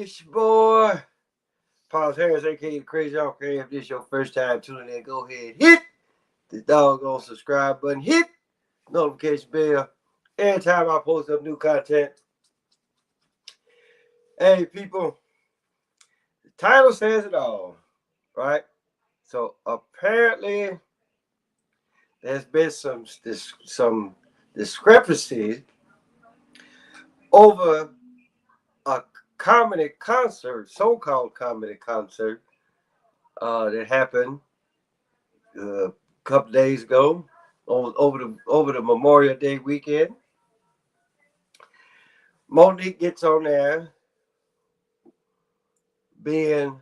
It's your boy, Paul Harris, aka the Crazy Uncle. If this is your first time tuning in, go ahead, hit the doggone subscribe button, hit notification bell. Every time I post up new content. Hey, people, the title says it all, right? So apparently, there's been some discrepancies over a comedy concert, so-called comedy concert, that happened a couple days ago over the Memorial Day weekend. Monique gets on there being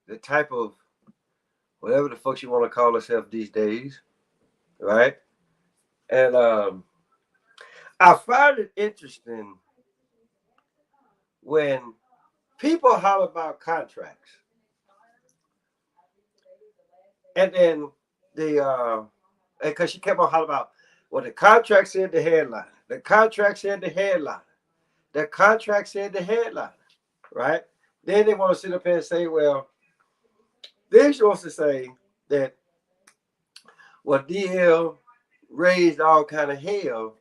the type of whatever the fuck she want to call herself these days, right? And I find it interesting when people holler about contracts, and then the because she kept on hollering about, well, the contract said the headline, the contract said the headline, the contract said the headline, right? Then they want to sit up here and say, well, then she wants to say that, well, DL raised all kind of hell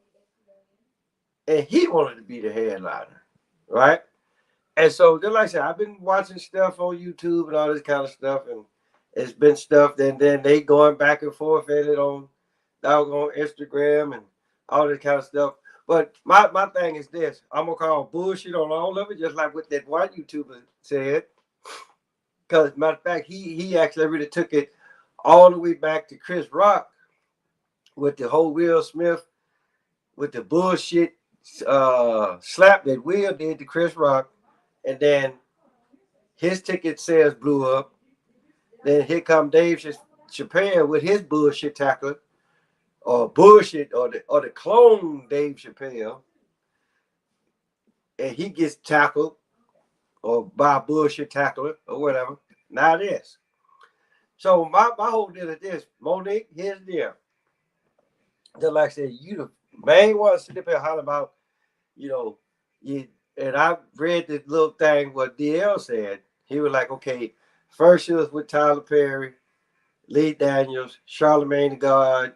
and he wanted to be the headliner, right? And so, just like I said, I've been watching stuff on YouTube and all this kind of stuff, and it's been stuff. Then they going back and forth at it on doggone Instagram and all this kind of stuff. But my thing is this: I'm gonna call bullshit on all of it, just like what that one YouTuber said. Because matter of fact, he actually really took it all the way back to Chris Rock with the whole Will Smith with the bullshit slap that Will did to Chris Rock, and then his ticket sales blew up. Then here come Dave Chappelle with his bullshit tackler, or bullshit, or the clone Dave Chappelle, and he gets tackled or by a bullshit tackler or whatever. Now this. So my whole deal is this, Monique. Here's the deal. Just like I said, you the main one sit up here hollering about, you know, you. And I read this little thing what DL said. He was like, okay, first it was with Tyler Perry, Lee Daniels, Charlemagne the God,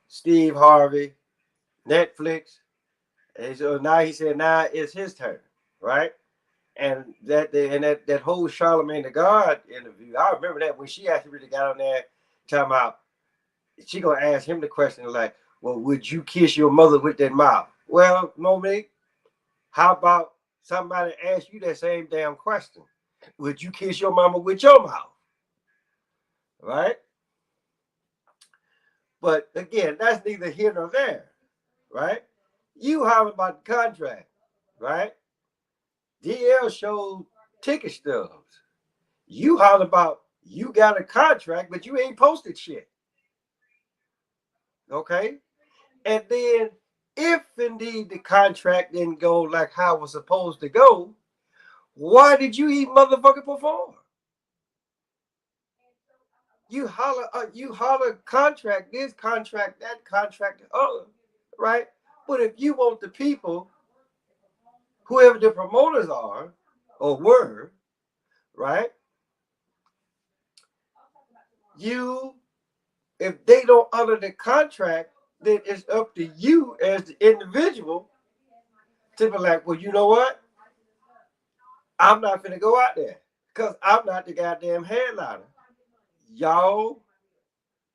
Steve Harvey, Netflix. And so now he said, now it's his turn, right? And that whole Charlemagne the God interview, I remember that when she actually really got on there talking about, she gonna ask him the question like, well, would you kiss your mother with that mouth? Well, Monique, how about somebody ask you that same damn question? Would you kiss your mama with your mouth? Right? But again, that's neither here nor there, right? You holler about the contract, right? DL showed ticket stubs. You holler about you got a contract, but you ain't posted shit. Okay? And then if indeed the contract didn't go like how it was supposed to go, why did you even motherfucking perform? You holler contract this, contract that, contract the other, right? But if you want the people, whoever the promoters are or were, right? You, if they don't honor the contract, then it's up to you as the individual to be like, well, you know what? I'm not gonna go out there because I'm not the goddamn headliner. Y'all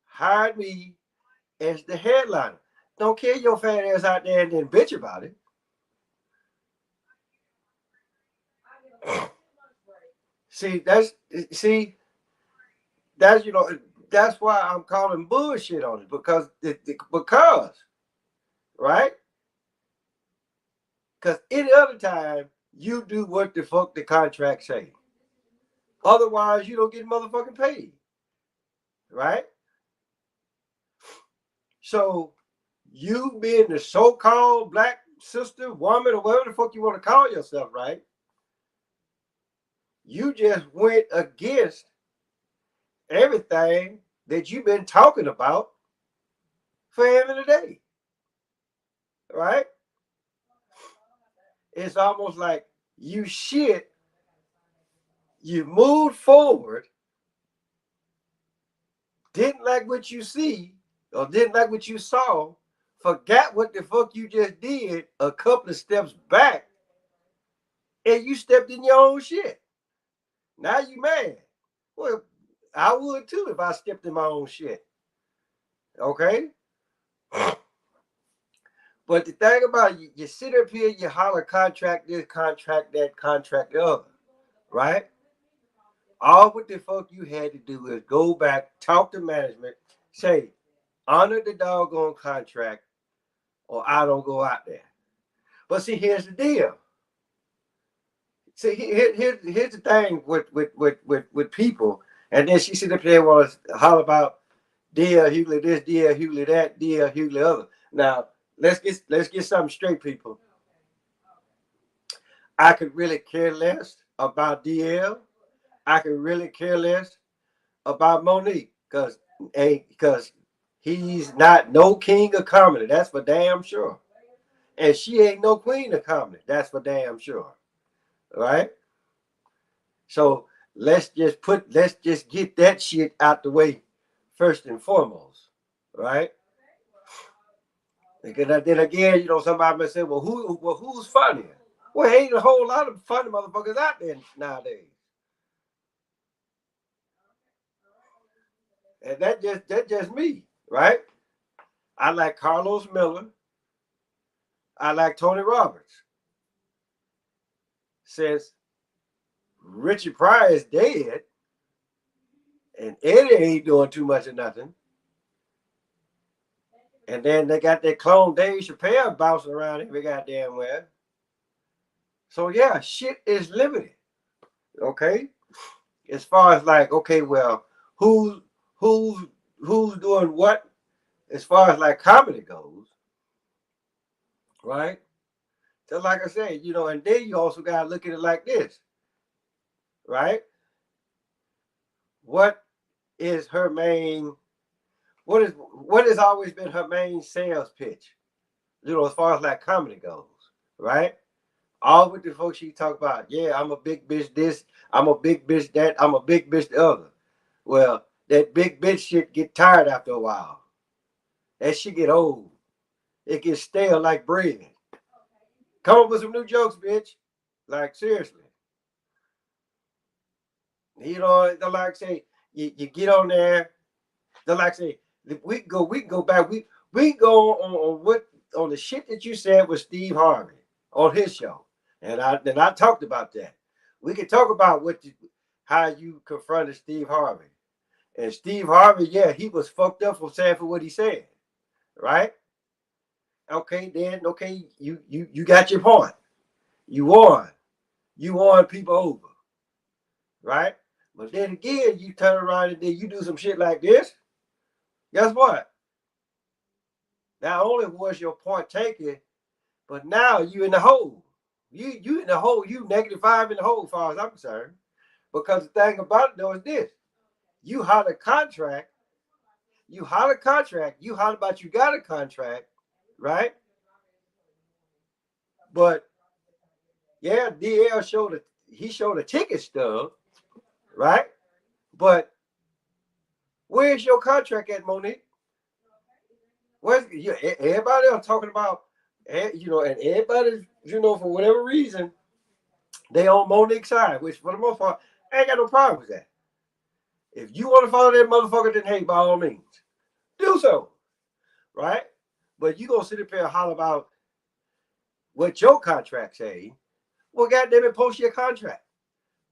hired me as the headliner. Don't care your fat ass out there and then bitch about it. See, see, that's that's why I'm calling bullshit on it because right? Because any other time you do what the fuck the contract say. Otherwise, you don't get motherfucking paid, right? So you being the so-called black sister, woman, or whatever the fuck you want to call yourself, right? You just went against everything that you've been talking about forever and a day, right? It's almost like you shit You moved forward, didn't like what you see, or didn't like what you saw, forgot what the fuck you just did a couple of steps back, and you stepped in your own shit. Now you mad. Well, I would too if I stepped in my own shit. Okay? But the thing about it, you sit up here, you holler contract this, contract that, contract the other, right? All what the fuck you had to do is go back, talk to management, say, honor the doggone contract, or I don't go out there. But see, here's the deal. See, here's the thing with people, and then she sit up there and want to holler about deal Hughley this, deal Hughley that, deal Hughley other. Now let's get something straight, people. I could really care less about DL. I could really care less about Monique because he's not no king of comedy. That's for damn sure. And she ain't no queen of comedy. That's for damn sure. Right? So let's just get that shit out the way first and foremost. Right? Because then again, somebody may say, who's funnier? Well, ain't a whole lot of funny motherfuckers out there nowadays. And that's just me, right? I like Carlos Miller. I like Tony Roberts. Since Richard Pryor is dead and Eddie ain't doing too much of nothing, and then they got that clone Dave Chappelle bouncing around every goddamn where. So yeah, shit is limited. Okay? As far as like, okay, well, who's who's doing what as far as like comedy goes, right? So like I said, and then you also gotta look at it like this, right? What is her main what has always been her main sales pitch? As far as like comedy goes, right? All with the folks she talk about, yeah, I'm a big bitch this, I'm a big bitch that, I'm a big bitch the other. Well, that big bitch shit get tired after a while. That shit get old. It gets stale like bread. Come up with some new jokes, bitch. Like seriously. They like say you get on there. They like say we can go back. We can go on the shit that you said with Steve Harvey on his show. And I talked about that. We can talk about how you confronted Steve Harvey. And Steve Harvey, yeah, he was fucked up for saying for what he said. Right? Okay, then you got your point. You won. You won people over. Right? But then again, you turn around and then you do some shit like this. Guess what? Not only was your point taken, but now you in the hole. You in the hole. You -5 in the hole, as far as I'm concerned. Because the thing about it though is this: you had a contract. You had a contract. You had about you got a contract, right? But yeah, DL showed a ticket stub, right? But where's your contract at, Monique? Where's everybody else talking about? And everybody, for whatever reason, they on Monique's side, which for the most part, I ain't got no problem with that. If you want to follow that motherfucker, then hey, by all means, do so, right? But you gonna sit up here and holler about what your contract say? Well, goddamn it, post your contract.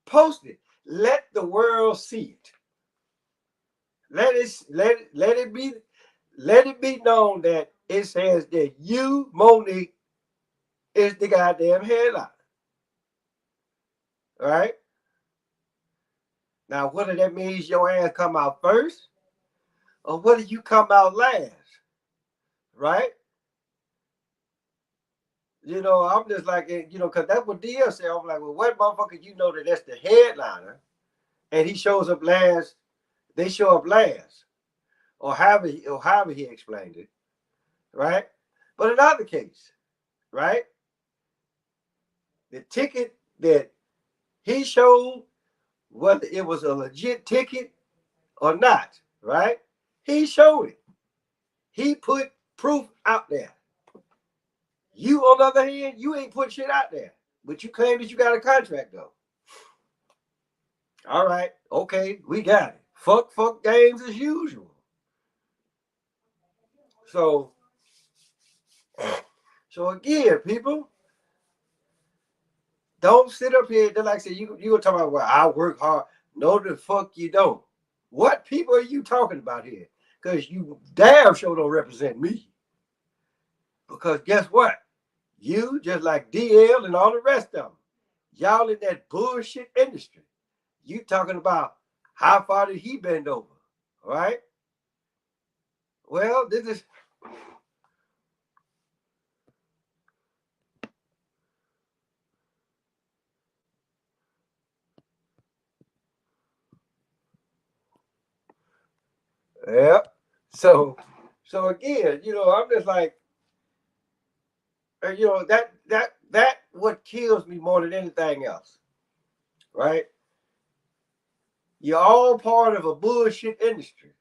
Post it. Let the world see it. Let it be known that it says that you, Monique, is the goddamn headline. All right? Now, whether that means your ass come out first or whether you come out last, right? I'm just like, because that's what DL said. I'm like, well, what motherfucker that that's the headliner and he shows up last, they show up last, or however he explained it, right? But in other case, right? The ticket that he showed whether it was a legit ticket or not, right? He showed it. He put proof out there. You, on the other hand, you ain't put shit out there, but you claim that you got a contract though. All right, okay, we got it. Fuck games as usual. So, so again, people, don't sit up here. Like I said, you gonna talk about, well, I work hard. No, the fuck you don't. What people are you talking about here? Because you damn sure don't represent me. Because guess what? You, just like DL and all the rest of them, y'all in that bullshit industry. You talking about how far did he bend over? All right? Well, this is yeah. So again, I'm just like, that what kills me more than anything else, right? You're all part of a bullshit industry,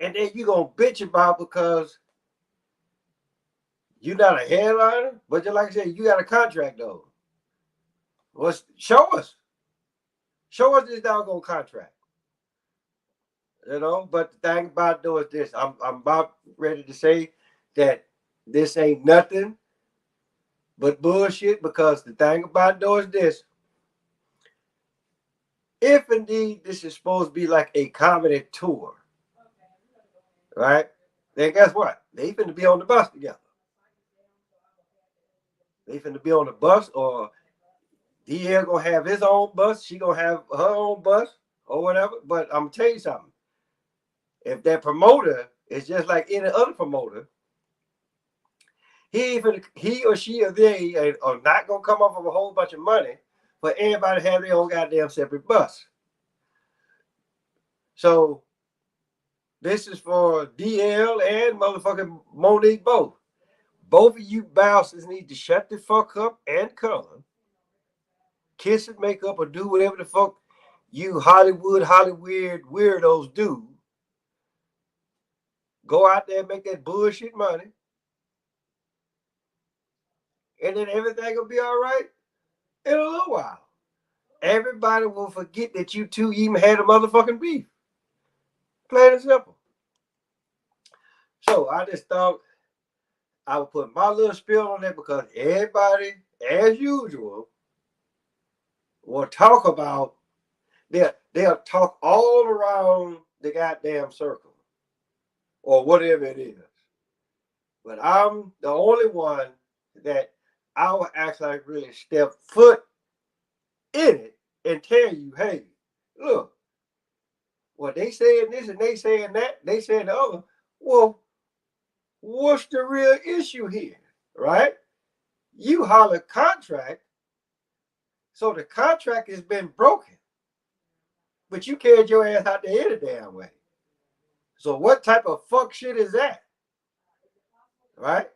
and then you gonna bitch about because you're not a headliner, but just like I said, you got a contract though. Well, show us this doggone contract, But the thing about though is this: I'm about ready to say that this ain't nothing but bullshit, because the thing about though is this: if indeed this is supposed to be like a comedy tour, right? Then guess what? They finna be on the bus together. They finna be on the bus, or DL gonna have his own bus, she gonna have her own bus, or whatever. But I'm gonna tell you something. If that promoter is just like any other promoter, he or she or they are not gonna come up with a whole bunch of money for everybody to have their own goddamn separate bus. So this is for DL and motherfucking Monique both. Both of you bastards need to shut the fuck up and color, kiss and make up, or do whatever the fuck you Hollywood weirdos do. Go out there and make that bullshit money, and then everything will be all right in a little while. Everybody will forget that you two even had a motherfucking beef. Plain and simple. So I just thought I would put my little spill on that, because everybody, as usual, will talk about, they'll talk all around the goddamn circle or whatever it is. But I'm the only one that I will actually really step foot in it and tell you, hey, look, well, they saying this and they saying that, they saying the other. Well, what's the real issue here, right? You holler contract, so the contract has been broken, but you carried your ass out there any damn way. So what type of fuck shit is that, right?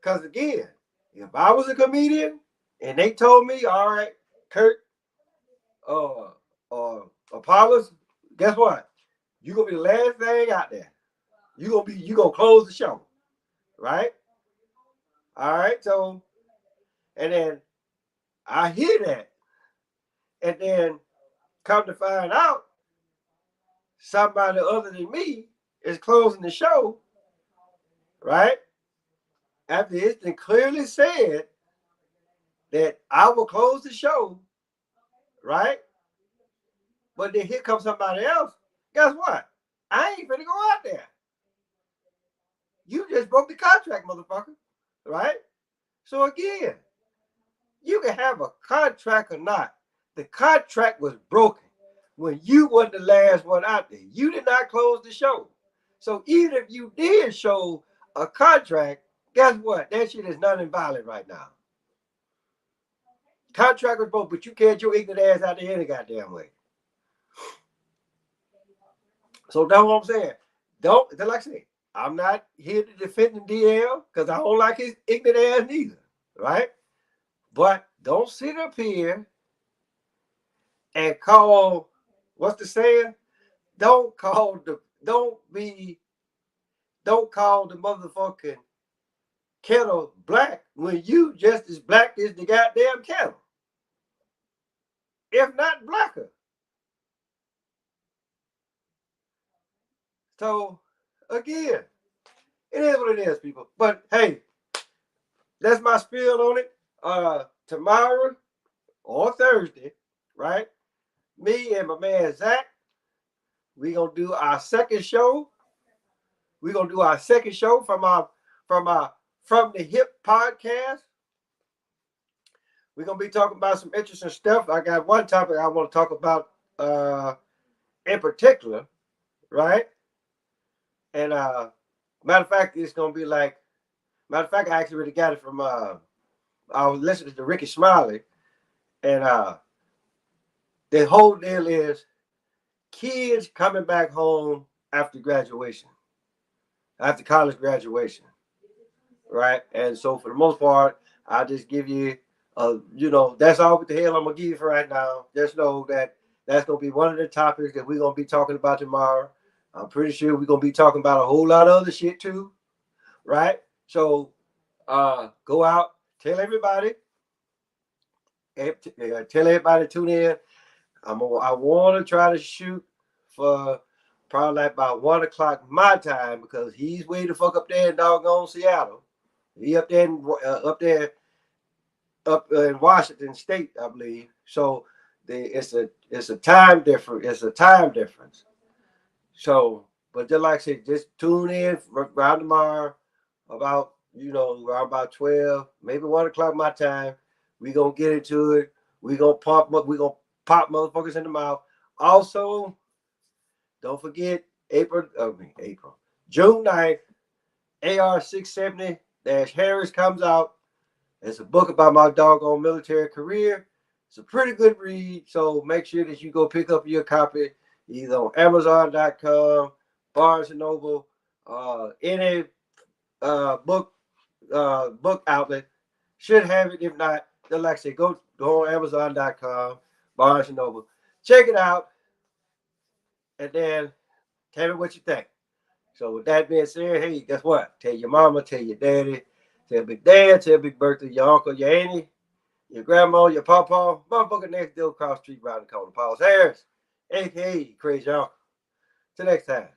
Because again, if I was a comedian and they told me, all right, Kurt, Apollos, guess what? You gonna be the last thing out there. You gonna close the show, right? All right, so, and then I hear that, and then come to find out, somebody other than me is closing the show, right? After it's been clearly said that I will close the show, right? But then here comes somebody else. Guess what? I ain't finna go out there. You just broke the contract, motherfucker, right? So again, you can have a contract or not. The contract was broken when you wasn't the last one out there. You did not close the show. So even if you did show a contract, guess what? That shit is non invalid right now. Contract was broke, but you carried your ignorant ass out there any goddamn way. So that's what I'm saying. Don't, like I say, I'm not here to defend the DL because I don't like his ignorant ass neither, right? But don't sit up here and call, what's the saying? Don't call the motherfucking kettle black when you just as black as the goddamn kettle, if not blacker. So again, it is what it is, people. But hey, that's my spiel on it. Tomorrow or Thursday, right? Me and my man Zach, we gonna do our second show. We gonna do our second show from From the Hip podcast. We're gonna be talking about some interesting stuff. I got one topic I want to talk about in particular, right? And matter of fact, it's gonna be like, matter of fact, I actually really got it from I was listening to Ricky Smiley, and the whole deal is kids coming back home after graduation, after college graduation, right? And so for the most part, I just give you, that's all what the hell I'm gonna give you for right now. Just know that that's gonna be one of the topics that we're gonna be talking about tomorrow. I'm pretty sure we're gonna be talking about a whole lot of other shit too, right? So go out, tell everybody, to tune in. I want to try to shoot for probably like about 1 o'clock my time because he's way the fuck up there in doggone Seattle. He up there in Washington State, I believe. So it's a time difference. It's a time difference. So, but just like I said, just tune in around tomorrow about around about 12, maybe 1 o'clock my time. We gonna get into it. We gonna pop motherfuckers in the mouth. Also, don't forget June 9th, AR 670 Harris comes out. It's a book about my doggone military career. It's a pretty good read, so make sure that you go pick up your copy either on Amazon.com, Barnes and Noble, any book outlet should have it. If not, then like I say, go on Amazon.com, Barnes and Noble, check it out, and then tell me what you think. So with that being said, hey, guess what? Tell your mama, tell your daddy, tell Big Dad, tell Big Bertha, your uncle, your auntie, your grandma, your pawpaw, motherfucker next door across the street, round the corner, Paul Harris, aka Crazy Uncle. Till next time.